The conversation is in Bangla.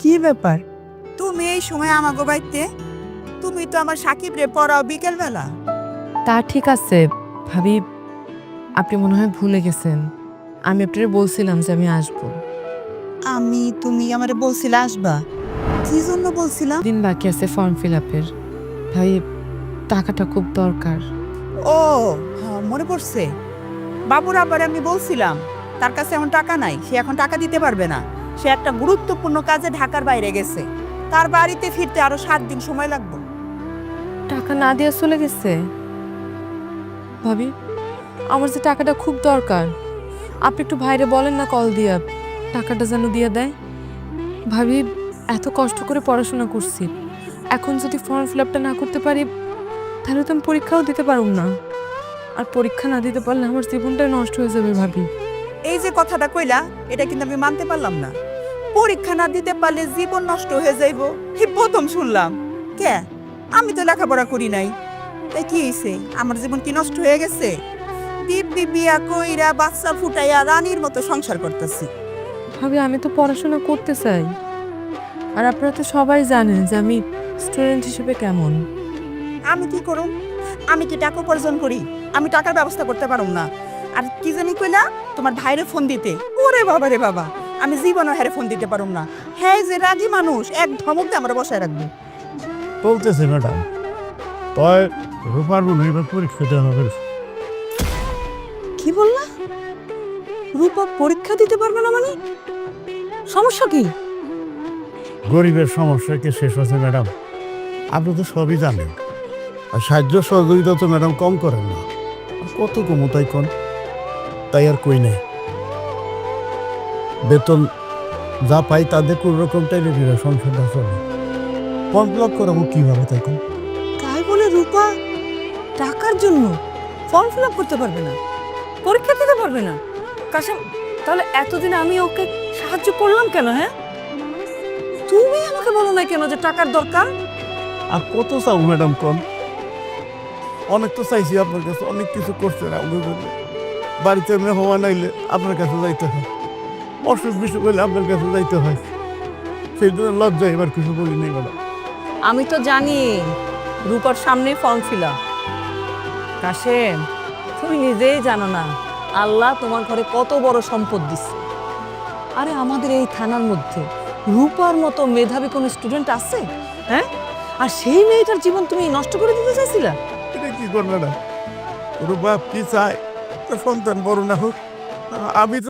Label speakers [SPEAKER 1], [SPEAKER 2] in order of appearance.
[SPEAKER 1] কি ব্যাপার?
[SPEAKER 2] তুমি এই সময় আমাগো বাড়িতে? তুমি তো আমার সাকিব রে পড়াও বিকেল বেলা।
[SPEAKER 1] তা ঠিক আছে ভাবি, আপনি মনে হয় ভুলে গেছেন। আমি আপনারে বলছিলাম যে আমি আসবো।
[SPEAKER 2] তুমি আমারে বলছিলে আসবা, কি জন্য বলছিলা?
[SPEAKER 1] দিন বাকি আছে ফর্ম ফিল আপের। ভাই, টাকাটা খুব দরকার।
[SPEAKER 2] ও হ্যাঁ, মনে পড়ছে। বাবুর আবার আমি বলছিলাম তার কাছে এখন টাকা নাই, সে এখন টাকা দিতে পারবে না। সে একটা গুরুত্বপূর্ণ কাজে ঢাকার বাইরে গেছে, তার বাড়িতে ফিরতে আরো 7 দিন সময় লাগবে।
[SPEAKER 1] টাকা না দিয়ে চলে গেছে। ভাবি, আমার যে টাকাটা খুব দরকার, আপনি একটু ভাইরে বলেন না কল দিয়া টাকাটা যেন দিয়ে দেয়। ভাবি, এত কষ্ট করে পড়াশোনা করছি, এখন যদি ফর্ম ফিল আপটা না করতে পারি তাহলে তো আমি পরীক্ষাও দিতে পারব না। আর পরীক্ষা না দিতে পারলে আমার জীবনটাই নষ্ট হয়ে যাবে ভাবি।
[SPEAKER 2] এই যে কথাটা কইলা, এটা কিন্তু আমি মানতে পারলাম না। পরীক্ষা না দিতে পারলে জীবন নষ্ট হয়ে যাইব, এই প্রথম শুনলাম। কে? আমি তো লেখাপড়া করি নাই, তাই কি হইছে? আমার জীবন কি নষ্ট হয়ে গেছে? দিব্যি বিয়া কইরা বাচ্চা ফুটাইয়া রানীর মতো সংসার করতেছি।
[SPEAKER 1] ভাবি, আমি তো পড়াশোনা করতে চাই, আর আপনারা তো সবাই জানেন যে আমি স্টুডেন্ট হিসেবে কেমন।
[SPEAKER 2] আমি কি করুম? আমি কি টাকা উপার্জন করি? আমি টাকার ব্যবস্থা করতে পারুম না। আর কি জানি কইলা, তোমার ভাইরে ফোন দিতে? ওরে বাবা রে বাবা, আমি জীবনও হেরে ফোন দিতে পারুম না। হ্যাঁ, যে রাজি মানুষ, এক ধমক দিয়ে আমরা বসায় রাখবো।
[SPEAKER 3] বলতেছে ম্যাডাম, তয় রূপার বোন এবার পরীক্ষা দেওয়া হবে।
[SPEAKER 2] কি বললা? রূপা পরীক্ষা দিতে পারবে না মানে? সমস্যা কি?
[SPEAKER 3] গরিবের সমস্যা কি শেষ হচ্ছে ম্যাডাম? আপনি তো সবই জানেন, আর সাহায্য সহযোগিতা তো ম্যাডাম কম করেন না। আর কত কমো তাই কন, তাই আর কই নাই। বেতন যা পাই তাদের কোন রকম টাইমে দিলে সংসারটা চলে। ফর্ম ফিল আপ করাবো কিভাবে তাই কন?
[SPEAKER 2] তাই বলে রূপা টাকার জন্য ফর্ম ফিল আপ করতে পারবে না, পরীক্ষা দিতে পারবে না? কাশেম, তাহলে এতদিন আমি ওকে সাহায্য করলাম কেন? হ্যাঁ, তুমি আমাকে বলো না কেন যে টাকার দরকার?
[SPEAKER 3] আর কত চাও ম্যাডাম কন? অনেক তো চাইছি আপনার কাছে, অনেক কিছু করছে না আমাদের জন্য। বাড়িতে মেহমান আইলে আপনার কাছে যাইতে হয়, অসুখ বিসুখ হইলে আপনার কাছে যাইতে হয়। সেই জন্য লজ্জা এবার কিছু বলি নেই ম্যাডাম।
[SPEAKER 4] আমি তো জানি রূপার সামনেই ফর্ম ফিল আপ। কাশেম, তুমি নিজেই জানো না আল্লাহ তোমার ঘরে কত বড় সম্পদ দিচ্ছে। আরে আমাদের এই থানার মধ্যে রূপার মতো মেধাবী কোনো স্টুডেন্ট আছে? হ্যাঁ, আর সেই মেয়েটার জীবন তুমি নষ্ট করে দিতে চাইছিলা?
[SPEAKER 3] এটা কি করবে না? ওর বাপ কি চায় তার সন্তান বড় না হোক? আমি তো